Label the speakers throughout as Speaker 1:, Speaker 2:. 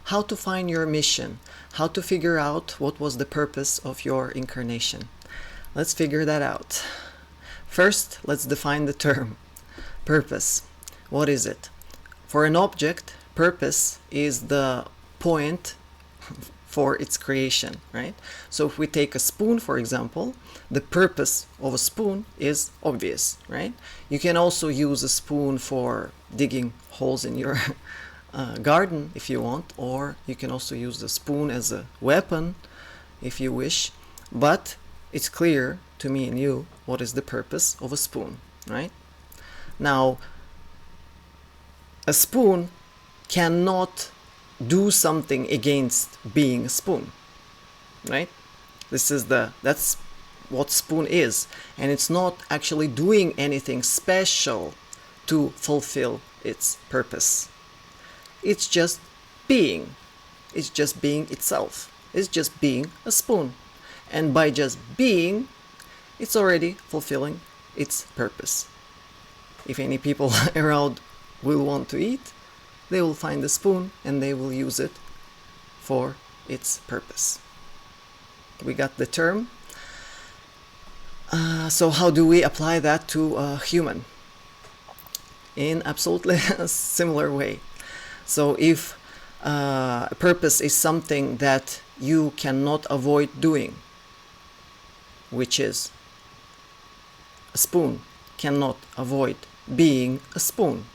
Speaker 1: how to find your mission, how to figure out what was the purpose of your incarnation. Let's figure that out. First, let's define the term purpose. What is it? For an object, purpose is the point for its creation, right? So if we take a spoon, for example, the purpose of a spoon is obvious, right? You can also use a spoon for digging holes in your garden if you want, or you can also use the spoon as a weapon if you wish, but it's clear to me and you what is the purpose of a spoon, right? Now, a spoon cannot do something against being a spoon, right? That's what spoon is, and it's not actually doing anything special to fulfill its purpose. It's just being. It's just being itself. It's just being a spoon. And by just being, it's already fulfilling its purpose. If any people around will want to eat, they will find the spoon and they will use it for its purpose. We got the term. So how do we apply that to a human? In absolutely a similar way. So if a purpose is something that you cannot avoid doing, which is a spoon cannot avoid being a spoon,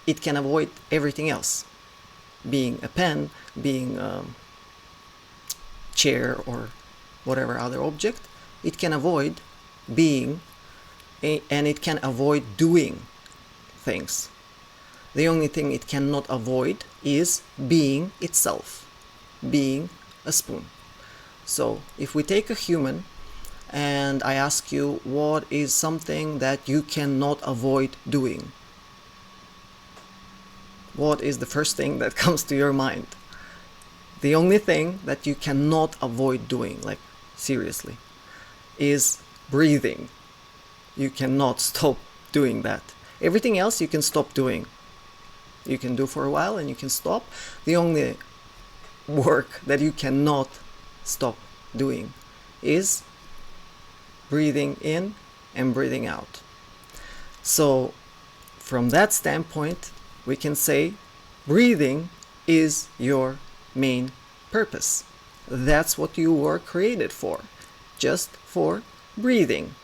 Speaker 1: it can avoid everything else, being a pen, being a chair, or whatever other object. It can avoid being, and it can avoid doing things. The only thing it cannot avoid is being itself, being a spoon. So if we take a human and I ask you, what is something that you cannot avoid doing? What is the first thing that comes to your mind? The only thing that you cannot avoid doing, like seriously, is breathing. You cannot stop doing that. Everything else you can stop doing. You can do for a while and you can stop. The only work that you cannot stop doing is breathing in and breathing out. So from that standpoint, we can say breathing is your main purpose. That's what you were created for, just for breathing,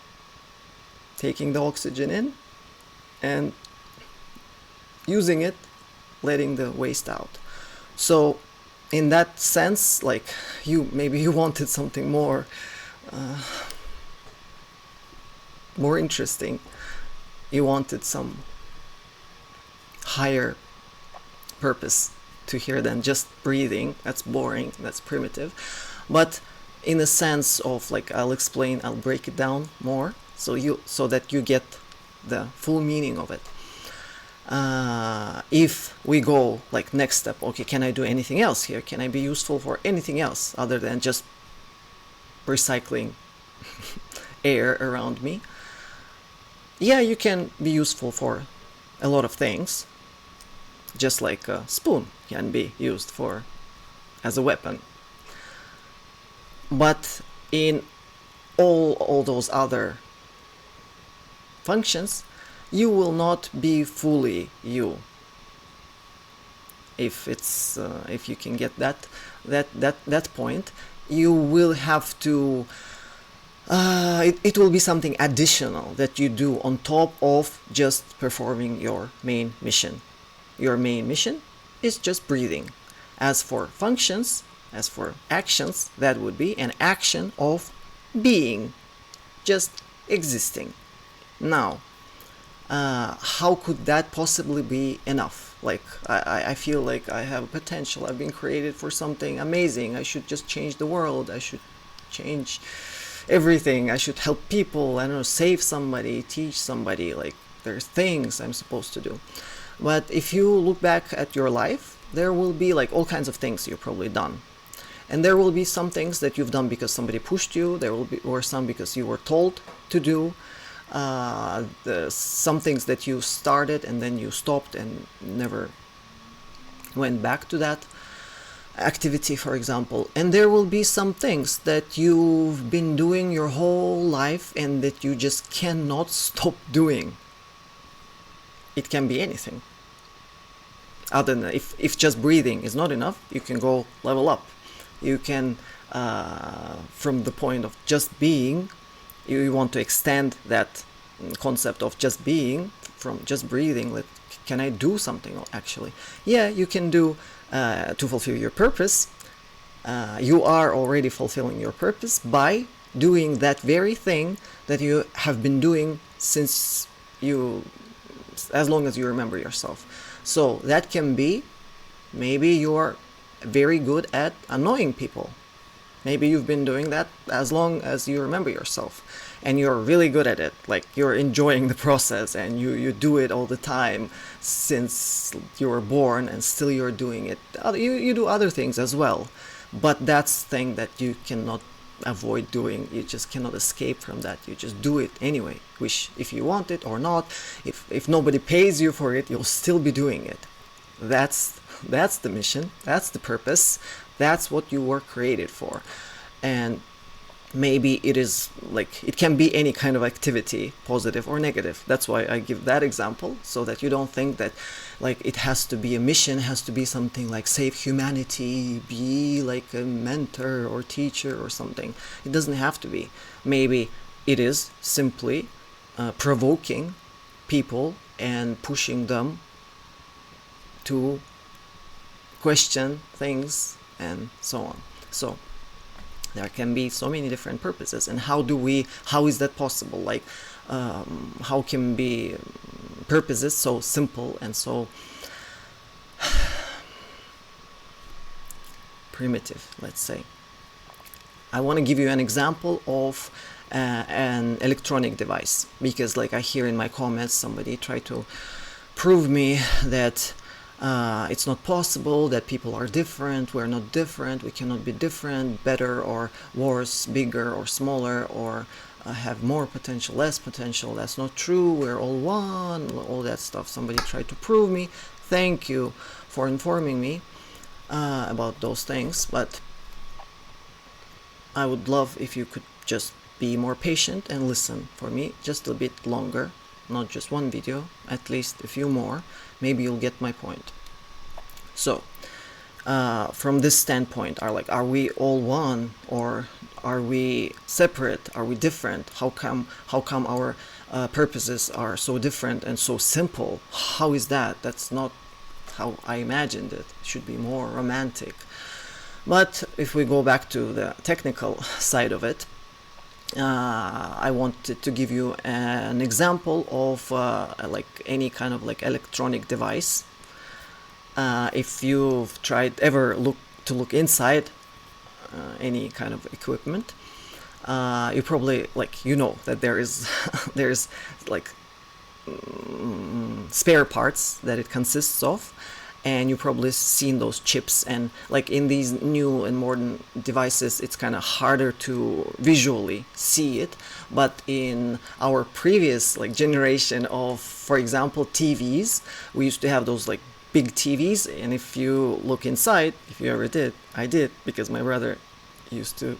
Speaker 1: taking the oxygen in and using it, letting the waste out. So in that sense, like maybe you wanted something more interesting. You wanted some higher purpose to hear than just breathing. That's boring, that's primitive. But in a sense of, like, I'll break it down more so that you get the full meaning of it. If we go like next step, okay, can I do anything else here? Can I be useful for anything else other than just recycling air around me? Yeah, you can be useful for a lot of things, just like a spoon can be used as a weapon. But in all those other functions, you will not be fully you. If you can get that point, you will have to. It will be something additional that you do on top of just performing your main mission. Your main mission is just breathing. As for functions, as for actions, that would be an action of being, just existing. Now, how could that possibly be enough? Like, I feel like I have potential. I've been created for something amazing. I should just change the world. I should change everything. I should help people. I don't know, save somebody, teach somebody. Like, there's things I'm supposed to do. But if you look back at your life, there will be like all kinds of things you've probably done. And there will be some things that you've done because somebody pushed you. There will be, or some because you were told to do. Some things that you started and then you stopped and never went back to that activity, for example, and there will be some things that you've been doing your whole life and that you just cannot stop doing. It can be anything. Other than if just breathing is not enough, you can go level up. You can, from the point of just being, you want to extend that concept of just being from just breathing. Like, can I do something actually? Yeah, you can do to fulfill your purpose. You are already fulfilling your purpose by doing that very thing that you have been doing since as long as you remember yourself. So that can be, maybe you're very good at annoying people. Maybe you've been doing that as long as you remember yourself, and you're really good at it. Like, you're enjoying the process, and you do it all the time since you were born, and still you're doing it. You do other things as well, but that's the thing that you cannot avoid doing. You just cannot escape from that. You just do it anyway, which, if you want it or not, if nobody pays you for it, you'll still be doing it. That's the mission. That's the purpose. That's what you were created for. And maybe it is like, it can be any kind of activity, positive or negative. That's why I give that example, so that you don't think that like it has to be a mission, has to be something like save humanity, be like a mentor or teacher or something. It doesn't have to be. Maybe it is simply provoking people and pushing them to question things and so on. So there can be so many different purposes. And how is that possible? Like, how can be purposes so simple and so primitive, let's say? I want to give you an example of an electronic device, because like I hear in my comments, somebody tried to prove me that it's not possible, that people are different, we're not different, we cannot be different, better or worse, bigger or smaller, or have more potential, less potential. That's not true, we're all one, all that stuff. Somebody tried to prove me. Thank you for informing me about those things, but I would love if you could just be more patient and listen for me just a bit longer. Not just one video, at least a few more. Maybe you'll get my point. So, from this standpoint, are we all one, or are we separate? Are we different? How come our purposes are so different and so simple? How is that? That's not how I imagined it. It should be more romantic. But if we go back to the technical side of it, I wanted to give you an example of like any kind of like electronic device. If you've tried ever look inside any kind of equipment, you probably that there's like spare parts that it consists of. And you've probably seen those chips, and like in these new and modern devices, it's kind of harder to visually see it. But in our previous generation of, for example, TVs, we used to have those like big TVs, and if you look inside, if you ever did, I did, because my brother used to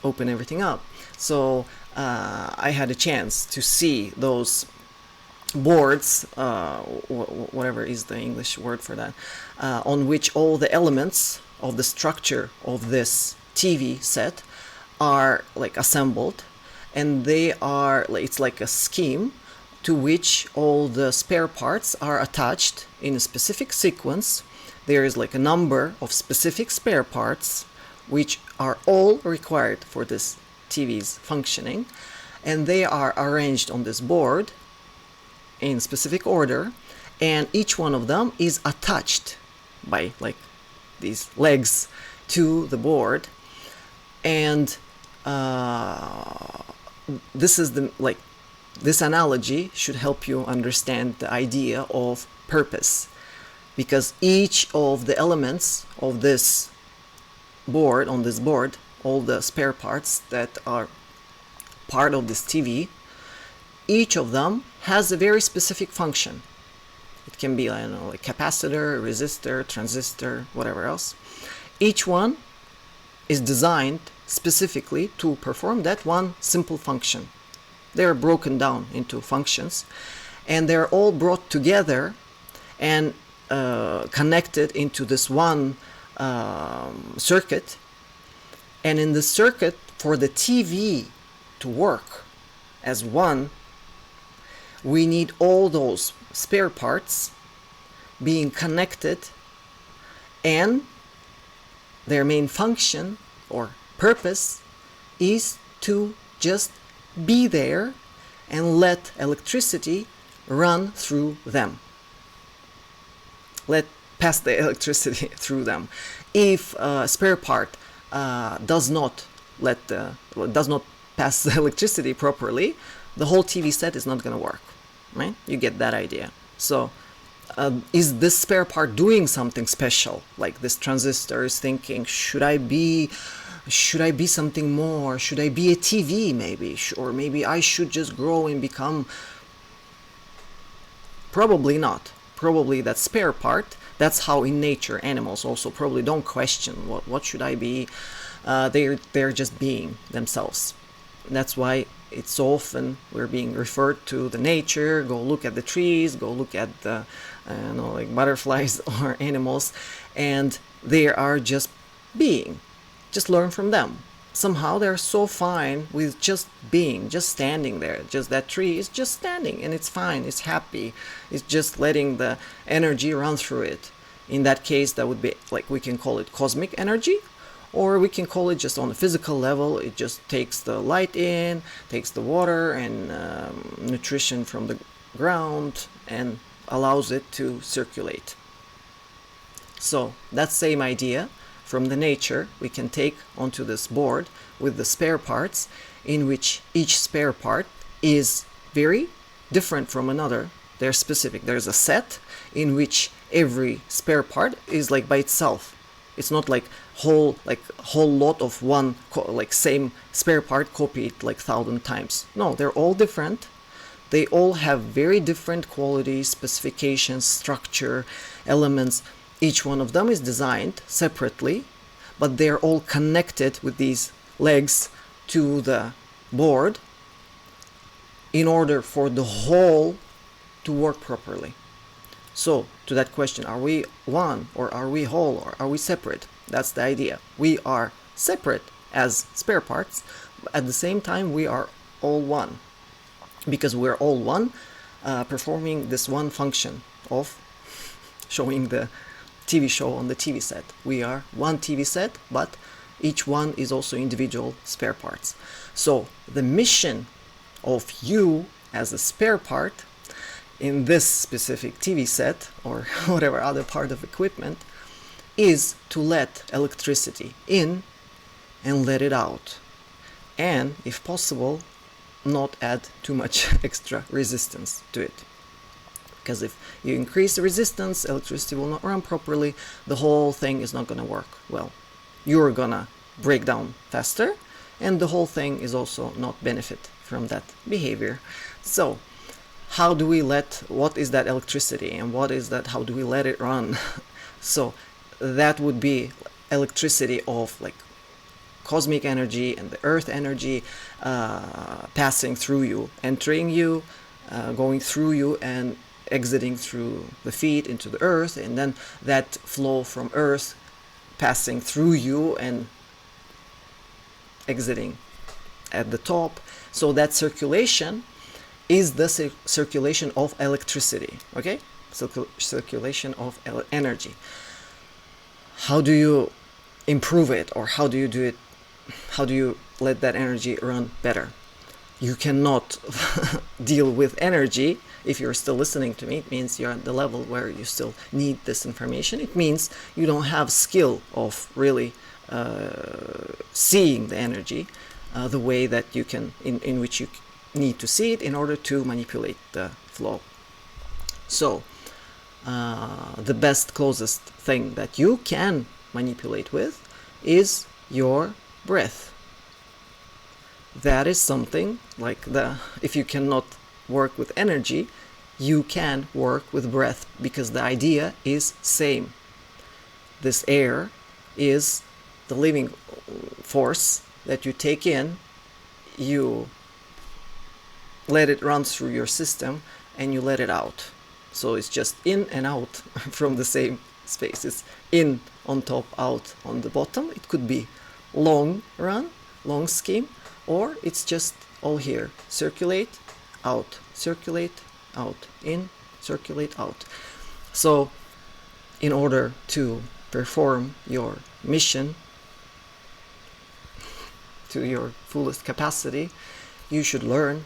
Speaker 1: open everything up. So I had a chance to see those boards, whatever is the English word for that, on which all the elements of the structure of this TV set are like assembled, and they are, it's like a scheme to which all the spare parts are attached in a specific sequence. There is like a number of specific spare parts which are all required for this TV's functioning, and they are arranged on this board in specific order, and each one of them is attached by like these legs to the board. And this is this analogy should help you understand the idea of purpose, because each of the elements of this board, all the spare parts that are part of this TV, each of them has a very specific function. It can be, I don't know, like capacitor, resistor, transistor, whatever else. Each one is designed specifically to perform that one simple function. They're broken down into functions, and they're all brought together and connected into this one circuit. And in the circuit, for the TV to work as one, we need all those spare parts being connected, and their main function or purpose is to just be there and let electricity run through them. Let pass the electricity through them. If a spare part does not pass the electricity properly, the whole TV set is not going to work, right? You get that idea. So is this spare part doing something special? Like this transistor is thinking, should I be something more? Should I be a TV maybe? Or maybe I should just grow and become... Probably not. Probably that spare part, that's how in nature animals also probably don't question what should I be. They're just being themselves. And that's why it's so often we're being referred to the nature. Go look at the trees, go look at the like butterflies or animals, and they are just being. Just learn from them. Somehow they're so fine with just being, just standing there. Just that tree is just standing and it's fine, it's happy. It's just letting the energy run through it. In that case, that would be, like, we can call it cosmic energy, or we can call it just on a physical level. It just takes the light in, takes the water and nutrition from the ground and allows it to circulate. So that same idea from the nature we can take onto this board with the spare parts, in which each spare part is very different from another. They're specific. There's a set in which every spare part is like by itself. It's not like whole lot of one like same spare part copied like 1,000 times. No, they're all different. They all have very different qualities, specifications, structure, elements. Each one of them is designed separately, but they're all connected with these legs to the board in order for the whole to work properly. So, to that question, are we one, or are we whole, or are we separate? That's the idea. We are separate as spare parts, but at the same time we are all one, because we're all one, performing this one function of showing the TV show on the TV set. We are one TV set, but each one is also individual spare parts. So the mission of you as a spare part in this specific TV set or whatever other part of equipment is to let electricity in and let it out, and if possible not add too much extra resistance to it, because if you increase the resistance, electricity will not run properly, the whole thing is not going to work well. You're gonna break down faster, and the whole thing is also not benefit from that behavior. So how do we what is that electricity, and what is that, how do we let it run? So that would be electricity of like cosmic energy and the earth energy passing through you, entering you, going through you, and exiting through the feet into the earth, and then that flow from earth passing through you and exiting at the top. So that circulation is the circulation of electricity, okay? Circulation of energy. How do you improve it, or how do you do it? How do you let that energy run better? You cannot deal with energy if you're still listening to me. It means you're at the level where you still need this information. It means you don't have skill of really seeing the energy the way that you can, in which you need to see it in order to manipulate the flow. So the best closest thing that you can manipulate with is your breath. That is something like if you cannot work with energy, you can work with breath, because the idea is same. This air is the living force that you take in, you let it run through your system, and you let it out. So it's just in and out from the same space. It's in on top, out on the bottom. It could be long run, long scheme, or it's just all here. Circulate, out, in, circulate, out. So in order to perform your mission to your fullest capacity, you should learn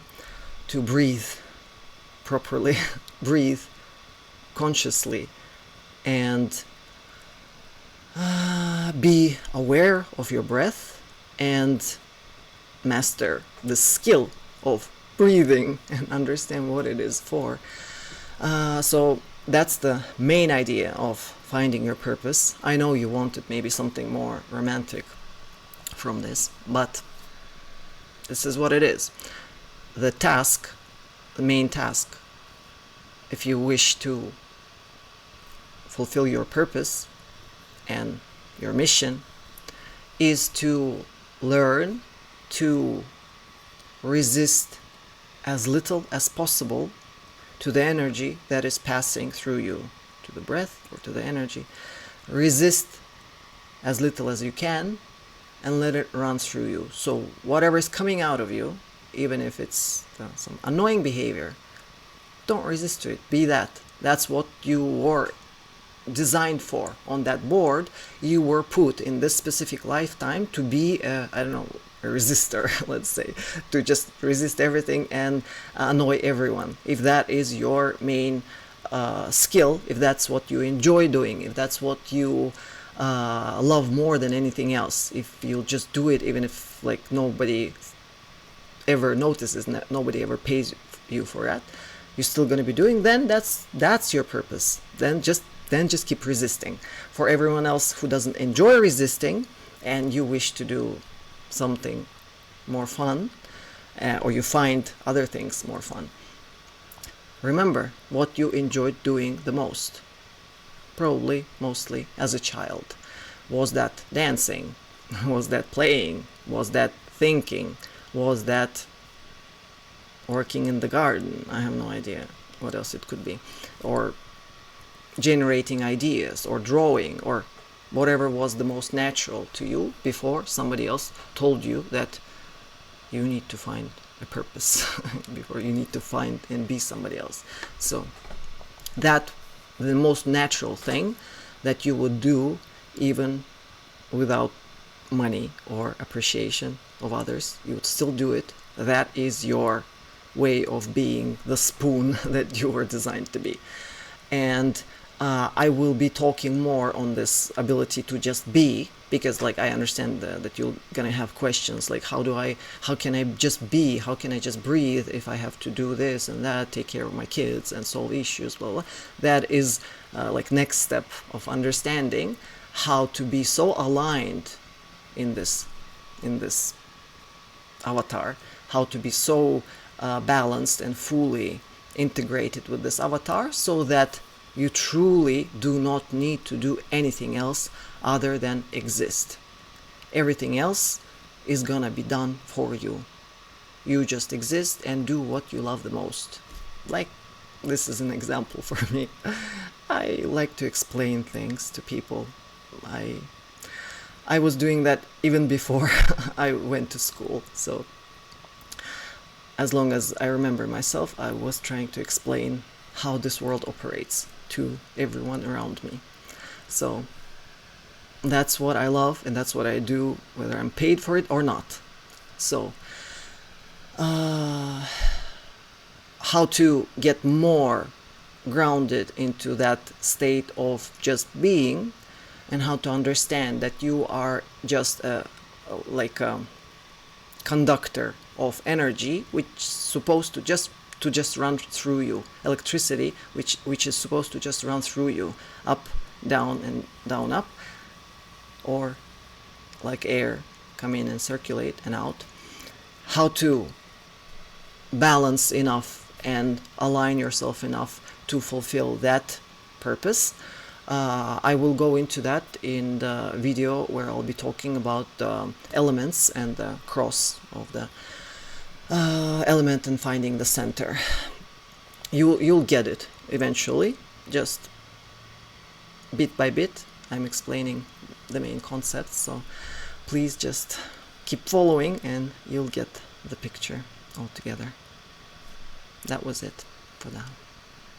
Speaker 1: to breathe properly, breathe consciously, and be aware of your breath and master the skill of breathing and understand what it is for. So that's the main idea of finding your purpose. I know you wanted maybe something more romantic from this, but this is what it is. The task, the main task, if you wish to fulfill your purpose and your mission, is to learn to resist as little as possible to the energy that is passing through you, to the breath or to the energy. Resist as little as you can and let it run through you. So whatever is coming out of you, even if it's some annoying behavior, don't resist to it. Be that. That's what you were designed for. On that board, you were put in this specific lifetime to be a resistor, let's say, to just resist everything and annoy everyone. If that is your main skill, if that's what you enjoy doing, if that's what you love more than anything else, if you'll just do it even if nobody ever notices, nobody ever pays you for that, you're still going to be doing, then that's your purpose. Then just keep resisting. For everyone else who doesn't enjoy resisting and you wish to do something more fun, or you find other things more fun, remember what you enjoyed doing the most. Probably mostly as a child. Was that dancing? Was that playing? Was that thinking? Was that working in the garden? I have no idea what else it could be. Or generating ideas, or drawing, or whatever was the most natural to you before somebody else told you that you need to find a purpose, before you need to find and be somebody else. So that the most natural thing that you would do even without money or appreciation of others, you would still do it. That is your way of being the spoon that you were designed to be. And I will be talking more on this ability to just be, because I understand that you're gonna have questions like how can I just be, how can I just breathe if I have to do this and that, take care of my kids and solve issues, blah blah. That is next step of understanding how to be so aligned in this avatar, how to be so balanced and fully integrated with this avatar, so that you truly do not need to do anything else other than exist. Everything else is gonna be done for you. You just exist and do what you love the most. This is an example for me. I like to explain things to people. I was doing that even before I went to school. So as long as I remember myself, I was trying to explain how this world operates to everyone around me. So that's what I love, and that's what I do, whether I'm paid for it or not. So how to get more grounded into that state of just being, and how to understand that you are just a conductor of energy, which is supposed to just run through you, electricity which is supposed to just run through you, up, down, and down, up, or like air, come in and circulate and out. How to balance enough and align yourself enough to fulfill that purpose. I will go into that in the video where I'll be talking about the elements and the cross of the element and finding the center. You'll get it eventually, just bit by bit. I'm explaining the main concepts, so please just keep following and you'll get the picture altogether. That was it for now.